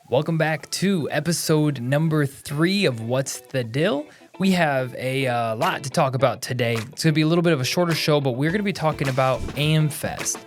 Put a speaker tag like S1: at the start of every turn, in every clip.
S1: Welcome back to episode number 3 of What's the Dill? We have a lot to talk about today. It's going to be a little bit of a shorter show, but we're going to be talking about AMFEST.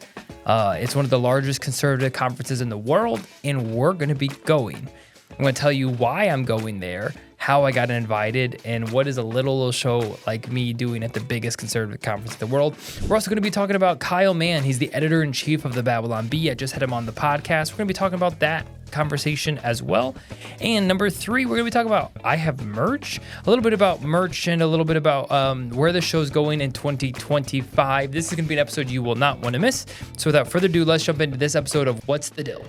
S1: It's one of the largest conservative conferences in the world, and we're going to be going. I'm going to tell you why I'm going there, how I got invited, and what is a little show like me doing at the biggest conservative conference in the world. We're also going to be talking about Kyle Mann. He's the editor-in-chief of the Babylon Bee. I just had him on the podcast. We're going to be talking about that conversation as well. And number 3, we're going to be talking about I have merch, a little bit about merch, and a little bit about where the show's going in 2025. This is going to be an episode you will not want to miss. So without further ado, let's jump into this episode of What's the Dill?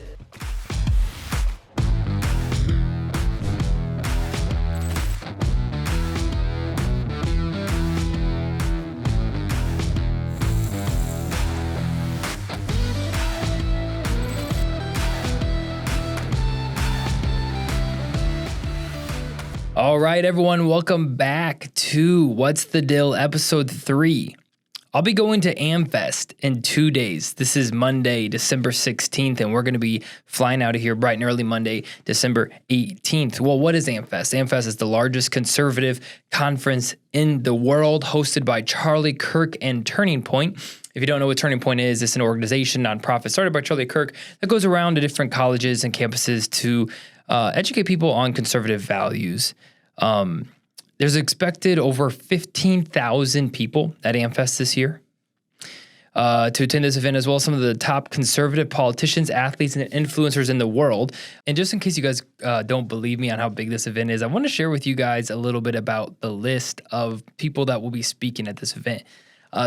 S1: All right, everyone, welcome back to What's the Dill, episode 3. I'll be going to AMFEST in 2 days. This is Monday, December 16th, and we're going to be flying out of here bright and early Monday, December 18th. Well, what is AMFEST? AMFEST is the largest conservative conference in the world, hosted by Charlie Kirk and Turning Point. If you don't know what Turning Point is, it's an organization, nonprofit, started by Charlie Kirk that goes around to different colleges and campuses to educate people on conservative values. There's expected over 15,000 people at AMFEST this year to attend this event, as well as some of the top conservative politicians, athletes, and influencers in the world. And just in case you guys don't believe me on how big this event is, I want to share with you guys a little bit about the list of people that will be speaking at this event.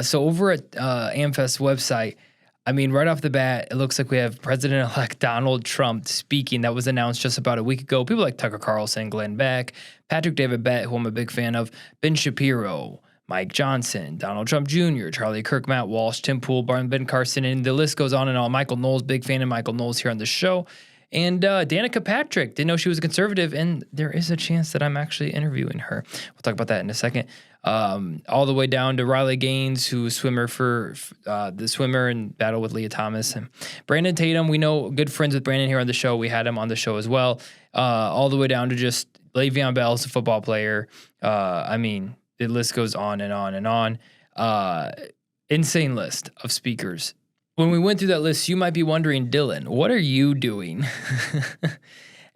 S1: So over at AMFEST website, I mean, right off the bat, it looks like we have President-elect Donald Trump speaking. That was announced just about a week ago. People like Tucker Carlson, Glenn Beck, Patrick David Bett, who I'm a big fan of, Ben Shapiro, Mike Johnson, Donald Trump Jr., Charlie Kirk, Matt Walsh, Tim Pool, Ben Carson, and the list goes on and on. Michael Knowles, big fan of Michael Knowles here on the show. And Danica Patrick, didn't know she was a conservative, and there is a chance that I'm actually interviewing her. We'll talk about that in a second. All the way down to Riley Gaines, who's swimmer for the swimmer in battle with Leah Thomas. And Brandon Tatum, we know, good friends with Brandon here on the show. We had him on the show as well. All the way down to just Le'Veon Bell's a football player. I mean, the list goes on and on and on. Insane list of speakers. When we went through that list, you might be wondering, Dylan, what are you doing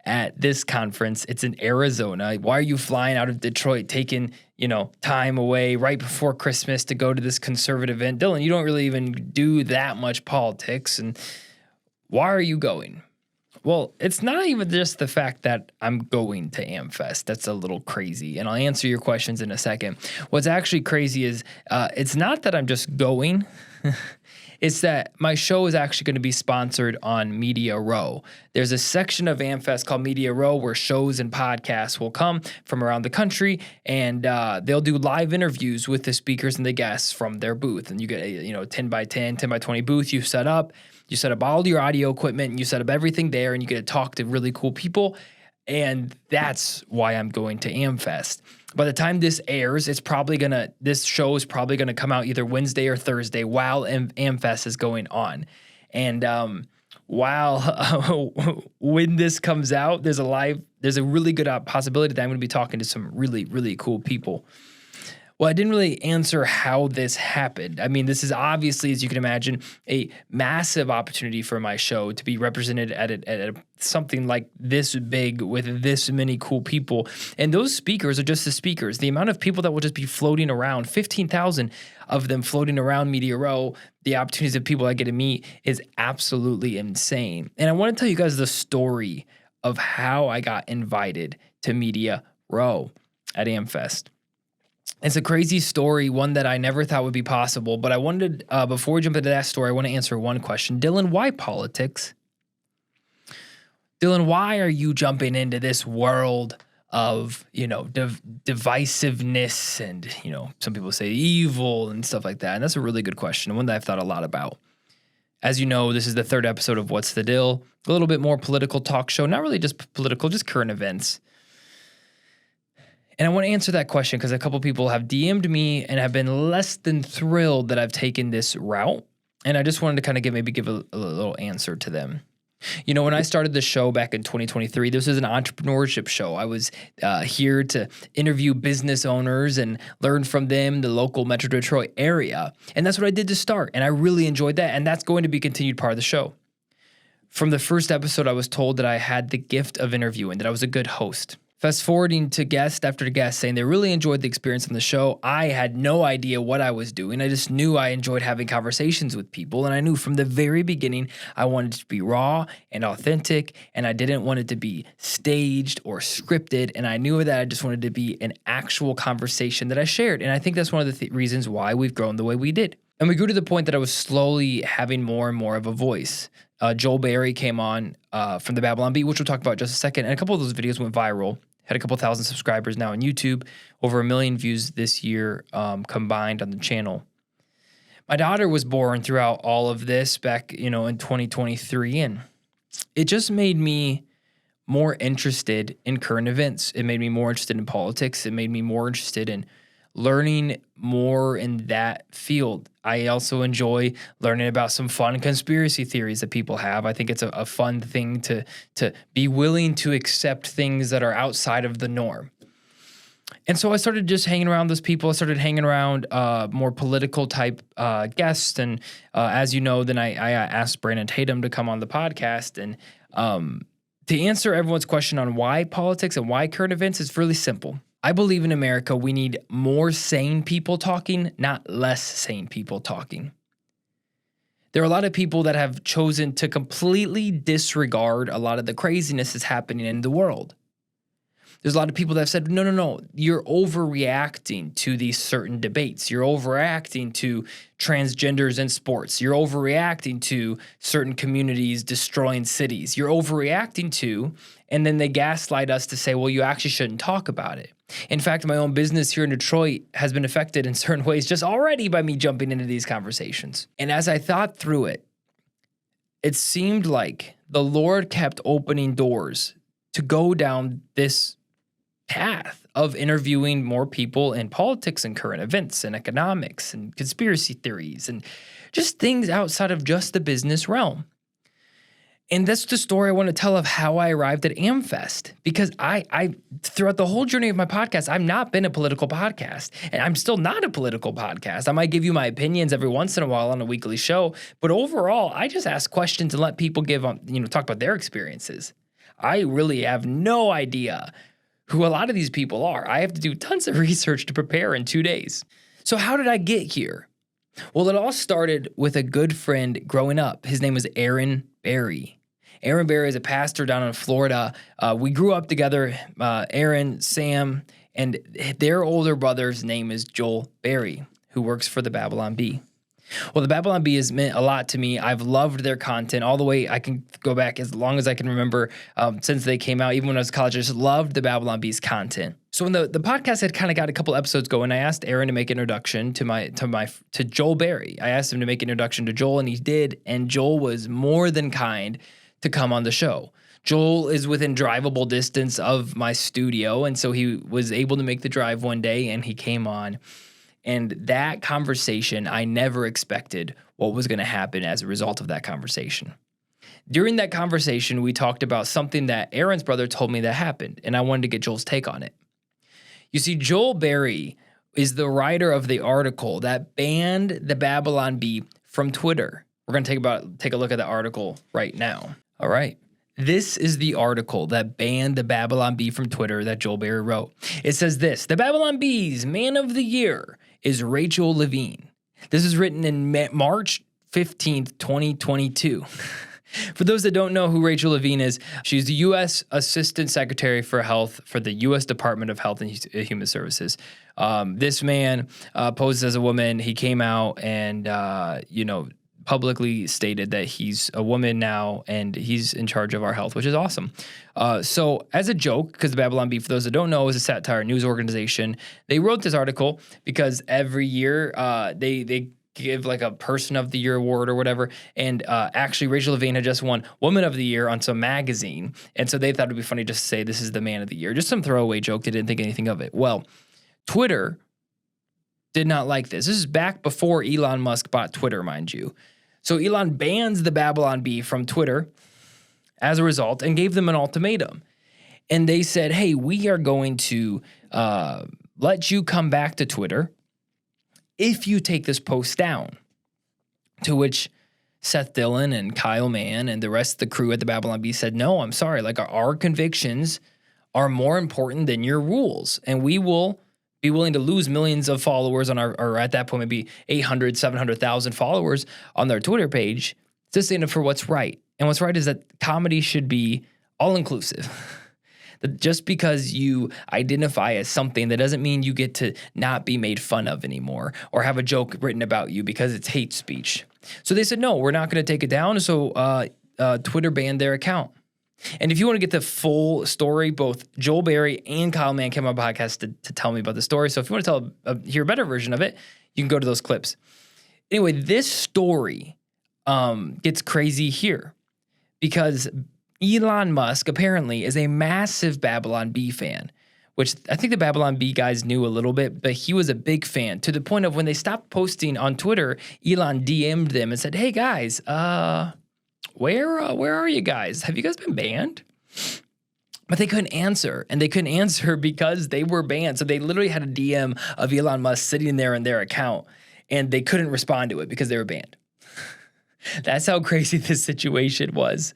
S1: at this conference? It's in Arizona. Why are you flying out of Detroit, taking, time away right before Christmas to go to this conservative event? Dylan, you don't really even do that much politics. And why are you going? Well, it's not even just the fact that I'm going to AMFEST. That's a little crazy. And I'll answer your questions in a second. What's actually crazy is it's not that I'm just going. It's that my show is actually going to be sponsored on Media Row. There's a section of AMFEST called Media Row where shows and podcasts will come from around the country, and they'll do live interviews with the speakers and the guests from their booth. And you get a 10 by 10, 10 by 20 booth you set up. You set up all your audio equipment, and you set up everything there, and you get to talk to really cool people. And that's why I'm going to AMFEST. By the time this airs, this show is probably gonna come out either Wednesday or Thursday while AMFEST is going on. And when this comes out, there's a really good possibility that I'm gonna be talking to some really, really cool people. Well, I didn't really answer how this happened. I mean, this is obviously, as you can imagine, a massive opportunity for my show to be represented at something like this big with this many cool people. And those speakers are just the speakers. The amount of people that will just be floating around, 15,000 of them floating around Media Row, the opportunities of people I get to meet is absolutely insane. And I want to tell you guys the story of how I got invited to Media Row at AMFEST. It's a crazy story, one that I never thought would be possible, but I wanted, before we jump into that story, I want to answer one question. Dylan, why politics? Dylan, why are you jumping into this world of, divisiveness and, some people say evil and stuff like that? And that's a really good question, one that I've thought a lot about. As you know, this is the 3rd episode of What's the Dill, a little bit more political talk show, not really just political, just current events. And I want to answer that question because a couple people have DM'd me and have been less than thrilled that I've taken this route. And I just wanted to kind of give a little answer to them. When I started the show back in 2023, this was an entrepreneurship show. I was here to interview business owners and learn from them, the local Metro Detroit area. And that's what I did to start. And I really enjoyed that. And that's going to be a continued part of the show. From the first episode, I was told that I had the gift of interviewing, that I was a good host. Fast forwarding to guest after guest saying they really enjoyed the experience on the show. I had no idea what I was doing. I just knew I enjoyed having conversations with people. And I knew from the very beginning I wanted it to be raw and authentic. And I didn't want it to be staged or scripted. And I knew that I just wanted to be an actual conversation that I shared. And I think that's one of the reasons why we've grown the way we did. And we grew to the point that I was slowly having more and more of a voice. Joel Berry came on from the Babylon Bee, which we'll talk about in just a second. And a couple of those videos went viral. Had a couple thousand subscribers now on YouTube, over 1 million views this year combined on the channel. My daughter was born throughout all of this back, in 2023, and it just made me more interested in current events. It made me more interested in politics. It made me more interested in learning more in that field. I also enjoy learning about some fun conspiracy theories that people have. I think it's a fun thing to be willing to accept things that are outside of the norm. And so I started just hanging around those people. I started hanging around more political type guests. And as you know, then I asked Brandon Tatum to come on the podcast. And to answer everyone's question on why politics and why current events is really simple. I believe in America, we need more sane people talking, not less sane people talking. There are a lot of people that have chosen to completely disregard a lot of the craziness that's happening in the world. There's a lot of people that have said, no, you're overreacting to these certain debates. You're overreacting to transgenders in sports. You're overreacting to certain communities destroying cities. You're overreacting to, and then they gaslight us to say, well, you actually shouldn't talk about it. In fact, my own business here in Detroit has been affected in certain ways just already by me jumping into these conversations. And as I thought through it, it seemed like the Lord kept opening doors to go down this path of interviewing more people in politics and current events and economics and conspiracy theories and just things outside of just the business realm. And that's the story I want to tell of how I arrived at AMFEST, because I throughout the whole journey of my podcast, I've not been a political podcast, and I'm still not a political podcast. I might give you my opinions every once in a while on a weekly show, but overall, I just ask questions and let people talk about their experiences. I really have no idea who a lot of these people are. I have to do tons of research to prepare in 2 days. So how did I get here? Well, it all started with a good friend growing up. His name was Aaron Berry. Aaron Berry is a pastor down in Florida. We grew up together, Aaron, Sam, and their older brother's name is Joel Berry, who works for the Babylon Bee. Well, the Babylon Bee has meant a lot to me. I've loved their content all the way. I can go back as long as I can remember since they came out. Even when I was in college, I just loved the Babylon Bee's content. So when the podcast had kind of got a couple episodes going, I asked Aaron to make an introduction to Joel Berry. I asked him to make an introduction to Joel, and he did. And Joel was more than kind to come on the show. Joel is within drivable distance of my studio, and so he was able to make the drive one day, and he came on. And that conversation, I never expected what was going to happen as a result of that conversation. During that conversation, we talked about something that Aaron's brother told me that happened, and I wanted to get Joel's take on it. You see, Joel Berry is the writer of the article that banned the Babylon Bee from Twitter. We're going to take a look at the article right now. All right. This is the article that banned the Babylon Bee from Twitter that Joel Berry wrote. It says this: the Babylon Bee's Man of the Year is Rachel Levine. This is written in March 15th, 2022. For those that don't know who Rachel Levine is, she's the U.S. Assistant Secretary for Health for the U.S. Department of Health and Human Services. This man poses as a woman. He came out and, publicly stated that he's a woman now and he's in charge of our health, which is awesome. So as a joke, because the Babylon Bee, for those that don't know, is a satire news organization, they wrote this article because every year they give like a Person of the Year award or whatever. And actually, Rachel Levine had just won Woman of the Year on some magazine. And so they thought it'd be funny just to say this is the Man of the Year. Just some throwaway joke. They didn't think anything of it. Well, Twitter did not like this. This is back before Elon Musk bought Twitter, mind you. So Elon bans the Babylon Bee from Twitter. as a result and gave them an ultimatum. And they said, hey, we are going to let you come back to Twitter if you take this post down. To which Seth Dillon and Kyle Mann and the rest of the crew at the Babylon Bee said, no, I'm sorry. Like our convictions are more important than your rules. And we will be willing to lose millions of followers on or at that point, maybe 800, 700,000 followers on their Twitter page to stand up for what's right. And what's right is that comedy should be all-inclusive. That just because you identify as something, that doesn't mean you get to not be made fun of anymore or have a joke written about you because it's hate speech. So they said, no, we're not going to take it down. So Twitter banned their account. And if you want to get the full story, both Joel Berry and Kyle Mann came on my podcast to tell me about the story. So if you want to hear a better version of it, you can go to those clips. Anyway, this story gets crazy here because Elon Musk apparently is a massive Babylon Bee fan, which I think the Babylon Bee guys knew a little bit, but he was a big fan to the point of when they stopped posting on Twitter, Elon DM'd them and said, hey guys, where are you guys? Have you guys been banned? But they couldn't answer, and they couldn't answer because they were banned. So they literally had a DM of Elon Musk sitting there in their account, and they couldn't respond to it because they were banned. That's how crazy this situation was.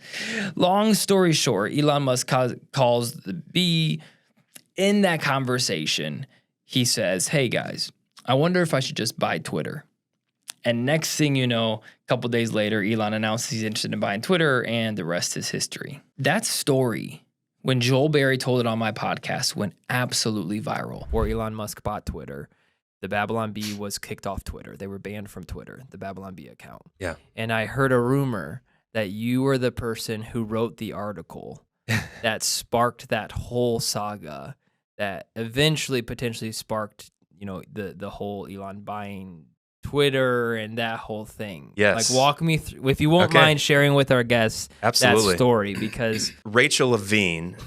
S1: Long story short, Elon Musk calls the Bee. In that conversation, he says, hey guys, I wonder if I should just buy Twitter. And next thing you know, a couple days later, Elon announces he's interested in buying Twitter, and the rest is history. That story, when Joel Berry told it on my podcast, went absolutely viral. Where Elon Musk bought Twitter, the Babylon Bee was kicked off Twitter. They were banned from Twitter, the Babylon Bee account.
S2: Yeah.
S1: And I heard a rumor that you were the person who wrote the article that sparked that whole saga that eventually potentially sparked, the whole Elon buying Twitter and that whole thing.
S2: Yes.
S1: Like walk me through, if you won't mind sharing with our guests
S2: Absolutely.
S1: that story, because
S2: Rachel Levine,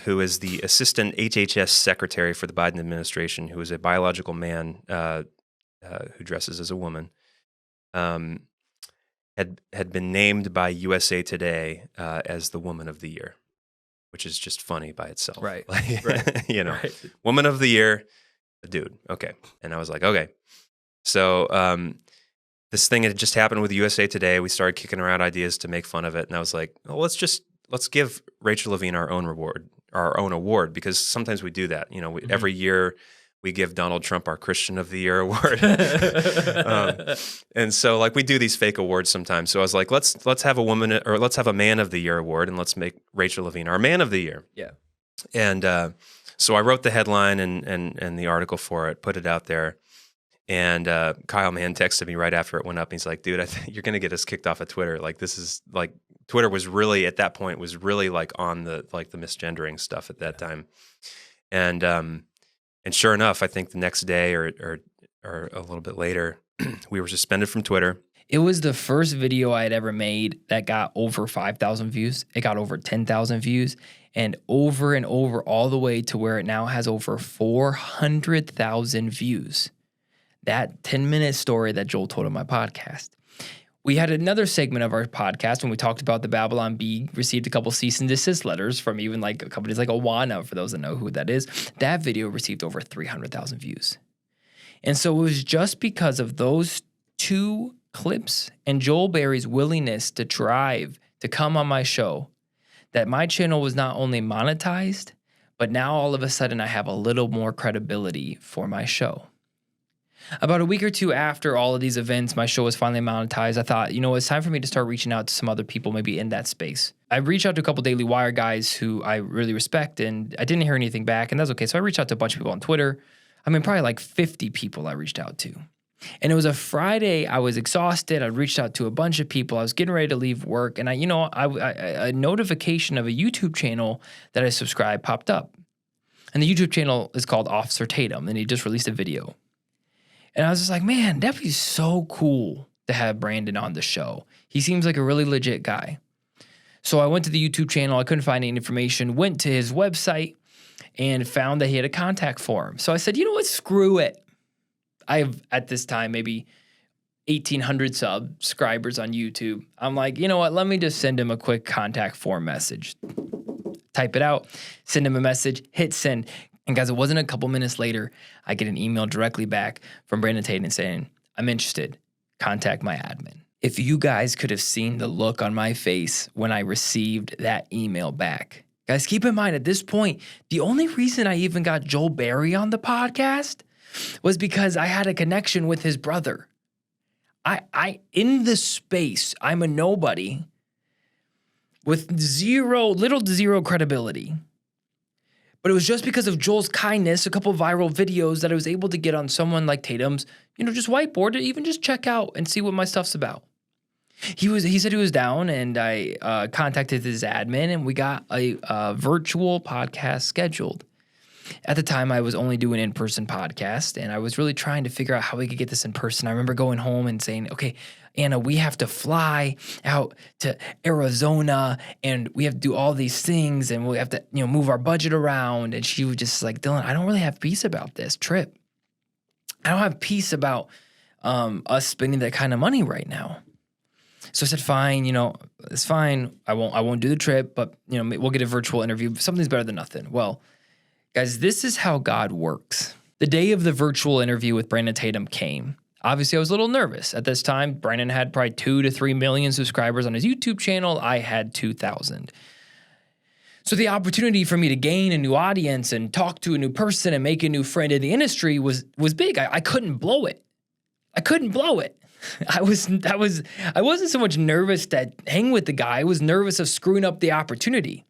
S2: who is the assistant HHS secretary for the Biden administration, who is a biological man who dresses as a woman, had been named by USA Today as the Woman of the Year, which is just funny by itself.
S1: Right.
S2: Right.
S1: Right.
S2: Woman of the Year, a dude. Okay. And I was like, okay. So this thing had just happened with USA Today. We started kicking around ideas to make fun of it. And I was like, well, let's give Rachel Levine our own award, because sometimes we do that. Every year we give Donald Trump our Christian of the Year award. And so like we do these fake awards sometimes. So I was like, let's have let's have a Man of the Year award, and let's make Rachel Levine our Man of the Year.
S1: Yeah.
S2: And so I wrote the headline and the article for it, put it out there. And Kyle Mann texted me right after it went up. And he's like, dude, I think you're going to get us kicked off of Twitter. Like, this is like, Twitter was really, at that point, was really like on the misgendering stuff at that time. And sure enough, I think the next day or a little bit later, we were suspended from Twitter.
S1: It was the first video I had ever made that got over 5,000 views. It got over 10,000 views, and over all the way to where it now has over 400,000 views. That 10-minute story that Joel told on my podcast. We had another segment of our podcast when we talked about the Babylon Bee received a couple cease and desist letters from even like companies like Awana, for those that know who that is. That video received over 300,000 views. And so it was just because of those two clips and Joel Berry's willingness to drive to come on my show that my channel was not only monetized, but now all of a sudden I have a little more credibility for my show. About a week or two after all of these events, my show was finally monetized. I thought, it's time for me to start reaching out to some other people maybe in that space. I reached out to a couple Daily Wire guys who I really respect, and I didn't hear anything back, and that's okay. So I reached out to a bunch of people on Twitter. Probably like 50 people I reached out to. And it was a Friday. I was exhausted. I reached out to a bunch of people. I was getting ready to leave work, and a notification of a YouTube channel that I subscribed popped up. And the YouTube channel is called Officer Tatum, and he just released a video. And I was just like, man, that'd be so cool to have Brandon on the show. He seems like a really legit guy. So I went to the YouTube channel. I couldn't find any information. Went to his website and found that he had a contact form. So I said, you know what? Screw it. I've, at this time, maybe 1,800 subscribers on YouTube. I'm like, you know what? Let me just send him a quick contact form message. Type it out, send him a message, hit send. And guys, it wasn't a couple minutes later, I get an email directly back from Brandon Tatum saying, I'm interested. Contact my admin. If you guys could have seen the look on my face when I received that email back. Guys, keep in mind at this point, the only reason I even got Joel Berry on the podcast was because I had a connection with his brother. I in the space, I'm a nobody with little to zero credibility. But it was just because of Joel's kindness, a couple viral videos that I was able to get on someone like Tatum's, just whiteboard to even just check out and see what my stuff's about. He said he was down, and I contacted his admin, and we got a virtual podcast scheduled. At the time, I was only doing in-person podcast, and I was really trying to figure out how we could get this in person. I remember going home and saying, okay, Anna, we have to fly out to Arizona, and we have to do all these things, and we have to, move our budget around. And she was just like, Dylan, I don't really have peace about this trip. I don't have peace about us spending that kind of money right now. So I said, fine, it's fine. I won't do the trip, but we'll get a virtual interview. Something's better than nothing. Well, guys, this is how God works. The day of the virtual interview with Brandon Tatum came. Obviously, I was a little nervous. At this time, Brandon had probably 2 to 3 million subscribers on his YouTube channel. I had 2,000. So the opportunity for me to gain a new audience and talk to a new person and make a new friend in the industry was big. I couldn't blow it. I wasn't so much nervous to hang with the guy. I was nervous of screwing up the opportunity.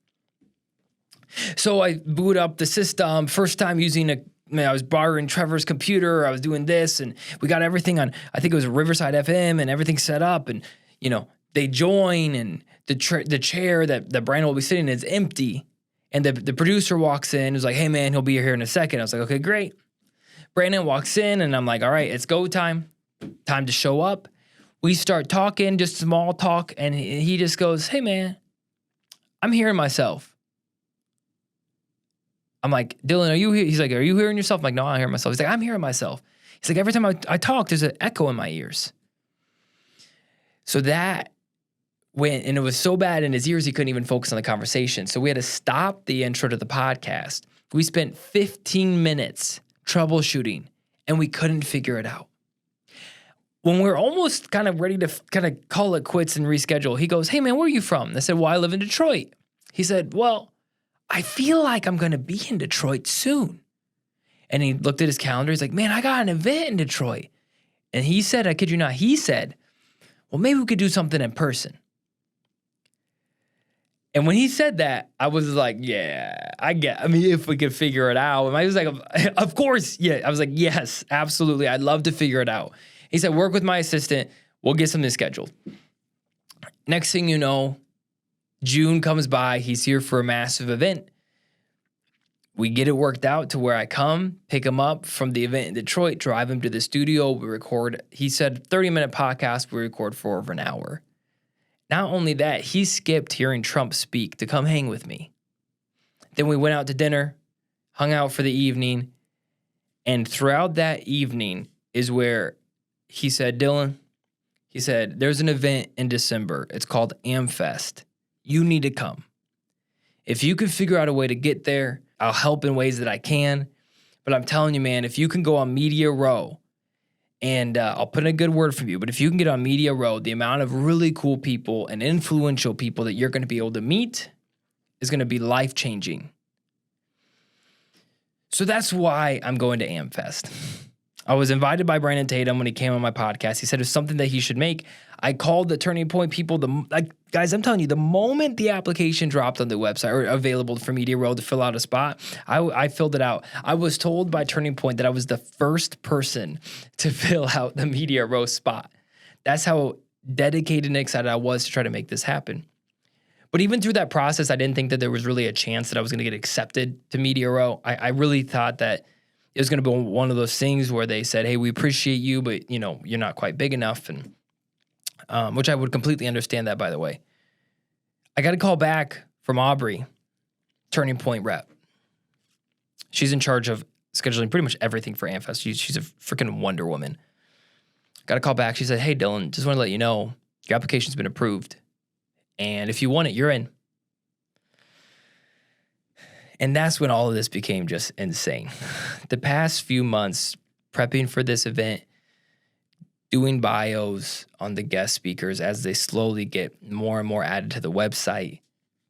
S1: So I boot up the system, first time using I was borrowing Trevor's computer. I was doing this, and we got everything on, I think it was Riverside FM, and everything set up. And, they join, and the chair that Brandon will be sitting in is empty. And the producer walks in, is like, hey, man, he'll be here in a second. I was like, okay, great. Brandon walks in, and I'm like, all right, it's go time. Time to show up. We start talking, just small talk, and he just goes, hey, man, I'm hearing myself. I'm like, Dylan, are you here? He's like, are you hearing yourself? I'm like, no, I hear myself. He's like, I'm hearing myself. He's like, every time I talk, there's an echo in my ears. So that went, and it was so bad in his ears, he couldn't even focus on the conversation. So we had to stop the intro to the podcast. We spent 15 minutes troubleshooting, and we couldn't figure it out. When we're almost kind of ready to kind of call it quits and reschedule, he goes, hey, man, where are you from? And I said, well, I live in Detroit. He said, well, I feel like I'm going to be in Detroit soon. And he looked at his calendar. He's like, man, I got an event in Detroit. And he said, I kid you not, he said, well, maybe we could do something in person. And when he said that, I was like, yeah, if we could figure it out. And I was like, of course, yeah. I was like, yes, absolutely. I'd love to figure it out. He said, work with my assistant. We'll get something scheduled. Next thing you know, June comes by. He's here for a massive event. We get it worked out to where I come, pick him up from the event in Detroit, drive him to the studio. We record, he said 30-minute podcast. We record for over an hour. Not only that, he skipped hearing Trump speak to come hang with me. Then we went out to dinner, hung out for the evening. And throughout that evening is where he said, Dylan, he said, there's an event in December. It's called AMFEST. You need to come. If you can figure out a way to get there, I'll help in ways that I can. But I'm telling you, man, if you can go on Media Row, and I'll put in a good word for you, but if you can get on Media Row, the amount of really cool people and influential people that you're going to be able to meet is going to be life-changing. So that's why I'm going to AMFEST. I was invited by Brandon Tatum when he came on my podcast. He said it was something that he should make. I called the Turning Point people. Guys, I'm telling you, the moment the application dropped on the website or available for Media Row to fill out a spot, I filled it out. I was told by Turning Point that I was the first person to fill out the Media Row spot. That's how dedicated and excited I was to try to make this happen. But even through that process, I didn't think that there was really a chance that I was going to get accepted to Media Row. I really thought that it was going to be one of those things where they said, hey, we appreciate you, but, you're not quite big enough. And which I would completely understand that, by the way. I got a call back from Aubrey, Turning Point rep. She's in charge of scheduling pretty much everything for AMFEST. She's a freaking Wonder Woman. Got a call back. She said, hey, Dylan, just want to let you know your application's been approved. And if you want it, you're in. And that's when all of this became just insane. The past few months, prepping for this event, doing bios on the guest speakers as they slowly get more and more added to the website,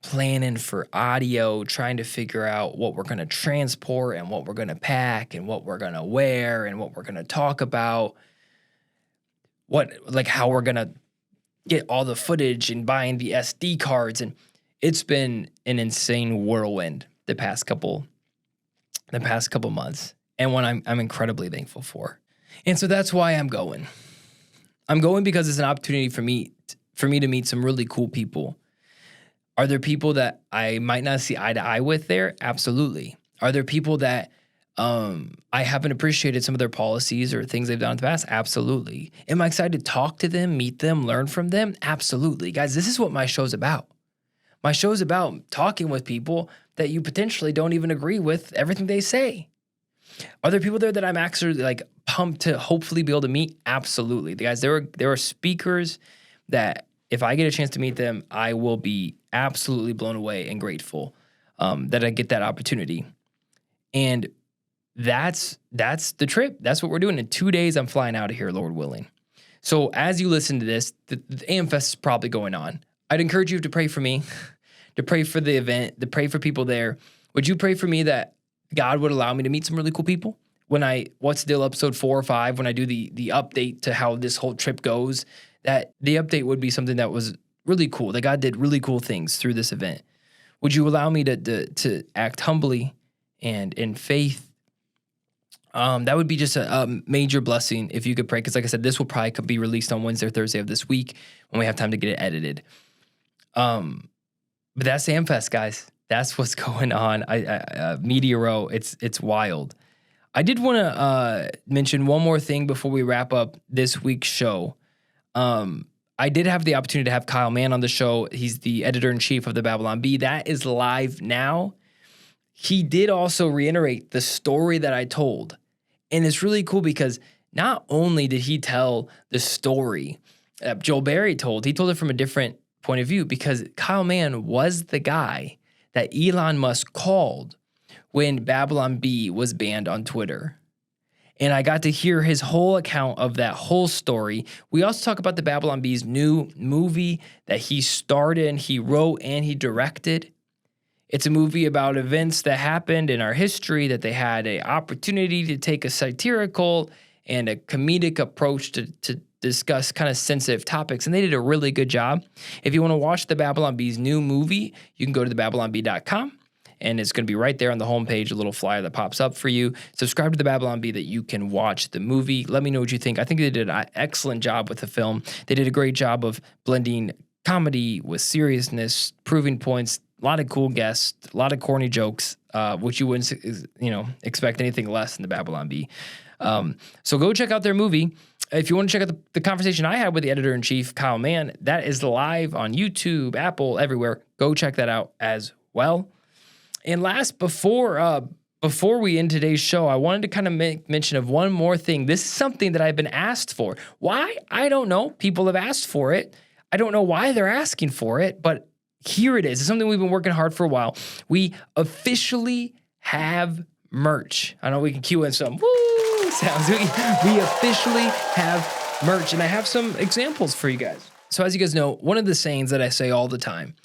S1: planning for audio, trying to figure out what we're going to transport and what we're going to pack and what we're going to wear and what we're going to talk about, how we're going to get all the footage and buying the SD cards. And it's been an insane whirlwind the past couple months, and one I'm incredibly thankful for. And so that's why I'm going. I'm going because it's an opportunity for me to meet some really cool people. Are there people that I might not see eye to eye with there? Absolutely. Are there people that I haven't appreciated some of their policies or things they've done in the past? Absolutely. Am I excited to talk to them, meet them, learn from them? Absolutely. Guys, this is what my show's about. My show's about talking with people that you potentially don't even agree with everything they say. Are there people there that I'm actually pumped to hopefully be able to meet? Absolutely. Guys, there are speakers that if I get a chance to meet them, I will be absolutely blown away and grateful that I get that opportunity. And that's the trip. That's what we're doing. In 2 days, I'm flying out of here, Lord willing. So as you listen to this, the AMFEST is probably going on. I'd encourage you to pray for me, to pray for the event, to pray for people there. Would you pray for me that God would allow me to meet some really cool people? When What's Dill episode 4 or 5, when I do the update to how this whole trip goes, that the update would be something that was really cool, that God did really cool things through this event. Would you allow me to act humbly and in faith? That would be just a major blessing if you could pray, because like I said, this will probably be released on Wednesday or Thursday of this week when we have time to get it edited. But that's AMFEST, guys. That's what's going on. Media Row, it's wild. I did want to mention one more thing before we wrap up this week's show. I did have the opportunity to have Kyle Mann on the show. He's the editor-in-chief of the Babylon Bee. That is live now. He did also reiterate the story that I told. And it's really cool because not only did he tell the story that Joel Berry told, he told it from a different point of view, because Kyle Mann was the guy that Elon Musk called when Babylon Bee was banned on Twitter. And I got to hear his whole account of that whole story. We also talk about the Babylon Bee's new movie that he starred in, he wrote, and he directed. It's a movie about events that happened in our history that they had an opportunity to take a satirical and a comedic approach to discuss kind of sensitive topics, and they did a really good job. If you want to watch the Babylon Bee's new movie, you can go to thebabylonbee.com, and it's going to be right there on the homepage, a little flyer that pops up for you. Subscribe to the Babylon Bee that you can watch the movie. Let me know what you think. I think they did an excellent job with the film. They did a great job of blending comedy with seriousness, proving points, a lot of cool guests, a lot of corny jokes, which you wouldn't, expect anything less in the Babylon Bee. So go check out their movie. If you want to check out the conversation I had with the editor-in-chief, Kyle Mann, that is live on YouTube, Apple, everywhere. Go check that out as well. And last, before we end today's show, I wanted to kind of make mention of one more thing. This is something that I've been asked for. Why? I don't know. People have asked for it. I don't know why they're asking for it, but here it is. It's something we've been working hard for a while. We officially have merch. I know we can cue in some woo sounds. We officially have merch, and I have some examples for you guys. So as you guys know, one of the sayings that I say all the time,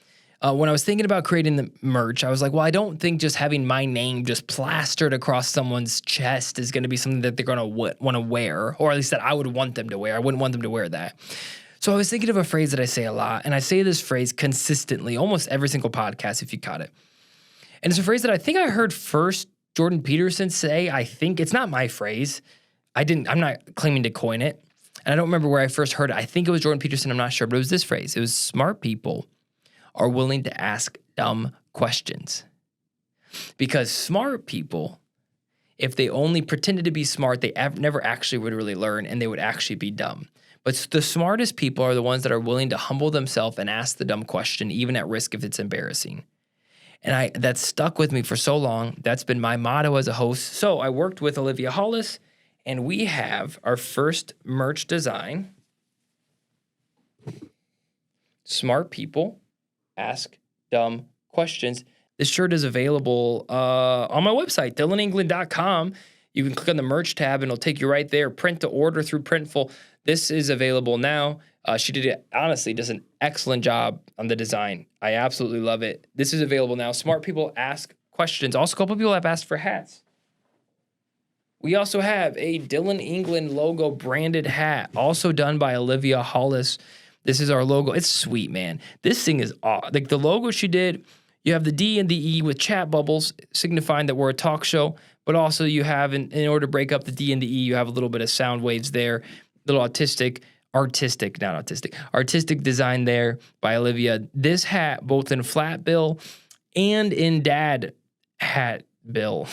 S1: when I was thinking about creating the merch, I was like, well, I don't think just having my name just plastered across someone's chest is going to be something that they're going to want to wear, or at least that I would want them to wear. I wouldn't want them to wear that. So I was thinking of a phrase that I say a lot, and I say this phrase consistently, almost every single podcast, if you caught it. And it's a phrase that I think I heard first Jordan Peterson say. I think it's not my phrase. I'm not claiming to coin it. And I don't remember where I first heard it. I think it was Jordan Peterson. I'm not sure, but it was this phrase. It was smart people are willing to ask dumb questions. Because smart people, if they only pretended to be smart, they never actually would really learn, and they would actually be dumb. But the smartest people are the ones that are willing to humble themselves and ask the dumb question, even at risk if it's embarrassing. And that's stuck with me for so long. That's been my motto as a host. So I worked with Olivia Hollis, And we have our first merch design. Smart people ask dumb questions. This shirt is available on my website, dillonengland.com. You can click on the merch tab and it'll take you right there. Print to order through Printful. This is available now. She honestly does an excellent job on the design. I absolutely love it. This is available now. Smart people ask questions. Also, a couple people have asked for hats. We also have a Dillon England logo branded hat, also done by Olivia Hollis. This is our logo. It's sweet, man. This thing is like the logo she did. You have the D and the E with chat bubbles, signifying that we're a talk show. But also you have, in order to break up the D and the E, you have a little bit of sound waves there, little artistic design there by Olivia. This hat, both in flat bill and in dad hat bill,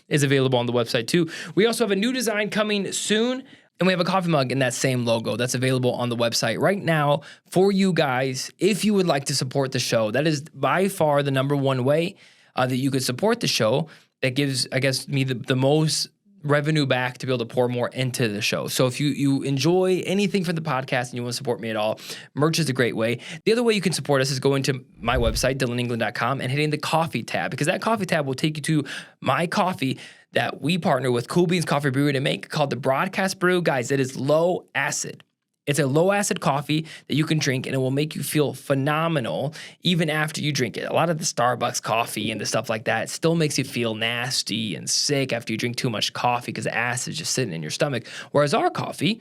S1: is available on the website too. We also have a new design coming soon, and we have a coffee mug in that same logo that's available on the website right now for you guys. If you would like to support the show, that is by far the number one way that you could support the show. That gives, I guess, me the most revenue back to be able to pour more into the show. So if you enjoy anything from the podcast and you want to support me at all, merch is a great way. The other way you can support us is going to my website, dillonengland.com, and hitting the coffee tab, because that coffee tab will take you to my coffee that we partner with Cool Beans Coffee Brewery to make, called the Broadcast Brew. Guys, it is low acid. It's a low acid coffee that you can drink, and it will make you feel phenomenal even after you drink it. A lot of the Starbucks coffee and the stuff like that still makes you feel nasty and sick after you drink too much coffee because the acid is just sitting in your stomach. Whereas our coffee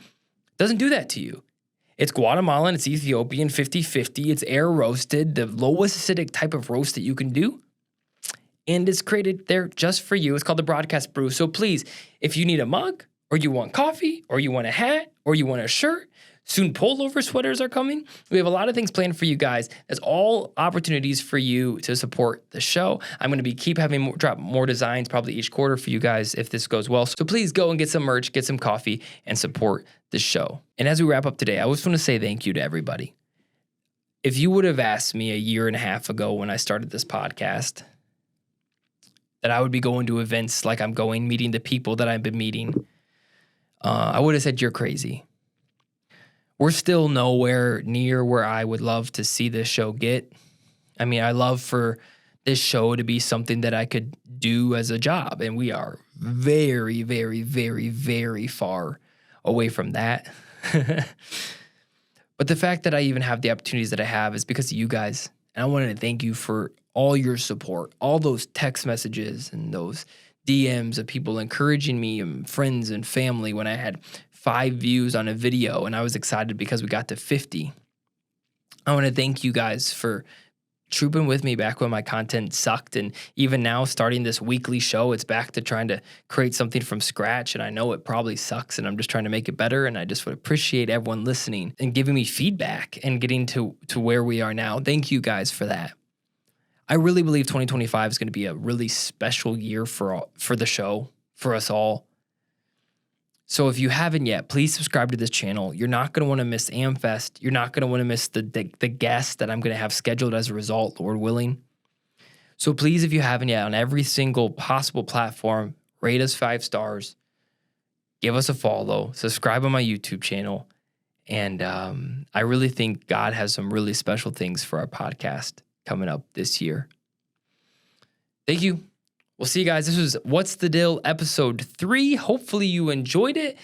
S1: doesn't do that to you. It's Guatemalan, it's Ethiopian, 50-50, it's air roasted, the lowest acidic type of roast that you can do. And it's created there just for you. It's called the Broadcast Brew. So please, if you need a mug, or you want coffee, or you want a hat, or you want a shirt, soon pullover sweaters are coming. We have a lot of things planned for you guys. That's all opportunities for you to support the show. I'm going to keep having drop more designs probably each quarter for you guys if this goes well. So please go and get some merch, get some coffee, and support the show. And as we wrap up today, I just want to say thank you to everybody. If you would have asked me a year and a half ago when I started this podcast that I would be going to events like I'm going, meeting the people that I've been meeting, I would have said you're crazy. We're still nowhere near where I would love to see this show get. I mean, I love for this show to be something that I could do as a job, and we are very, very, very, very far away from that. But the fact that I even have the opportunities that I have is because of you guys, and I wanted to thank you for all your support, all those text messages and those DMs of people encouraging me and friends and family when I had 5 views on a video and I was excited because we got to 50. I want to thank you guys for trooping with me back when my content sucked, and even now starting this weekly show, it's back to trying to create something from scratch, and I know it probably sucks and I'm just trying to make it better, and I just would appreciate everyone listening and giving me feedback and getting to where we are now. Thank you guys for that. I really believe 2025 is going to be a really special year for the show, for us all. So if you haven't yet, please subscribe to this channel. You're not going to want to miss AMFEST. You're not going to want to miss the guests that I'm going to have scheduled as a result, Lord willing. So please, if you haven't yet, on every single possible platform, rate us 5 stars, give us a follow, subscribe on my YouTube channel. And I really think God has some really special things for our podcast coming up this year. Thank you. We'll see you guys. This was What's the Dill episode 3. Hopefully you enjoyed it.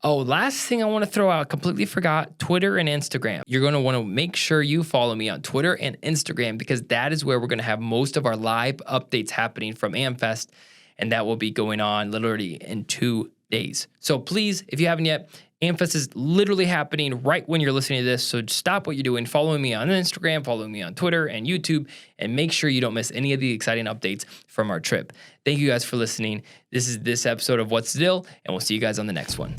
S1: Oh, last thing I want to throw out, completely forgot, Twitter and Instagram. You're going to want to make sure you follow me on Twitter and Instagram, because that is where we're going to have most of our live updates happening from AMFEST, and that will be going on literally in 2 days. So please, if you haven't yet, AMFEST is literally happening right when you're listening to this, so stop what you're doing, follow me on Instagram, follow me on Twitter and YouTube, and make sure you don't miss any of the exciting updates from our trip. Thank you guys for listening. This is this episode of What's the Dill, and we'll see you guys on the next one.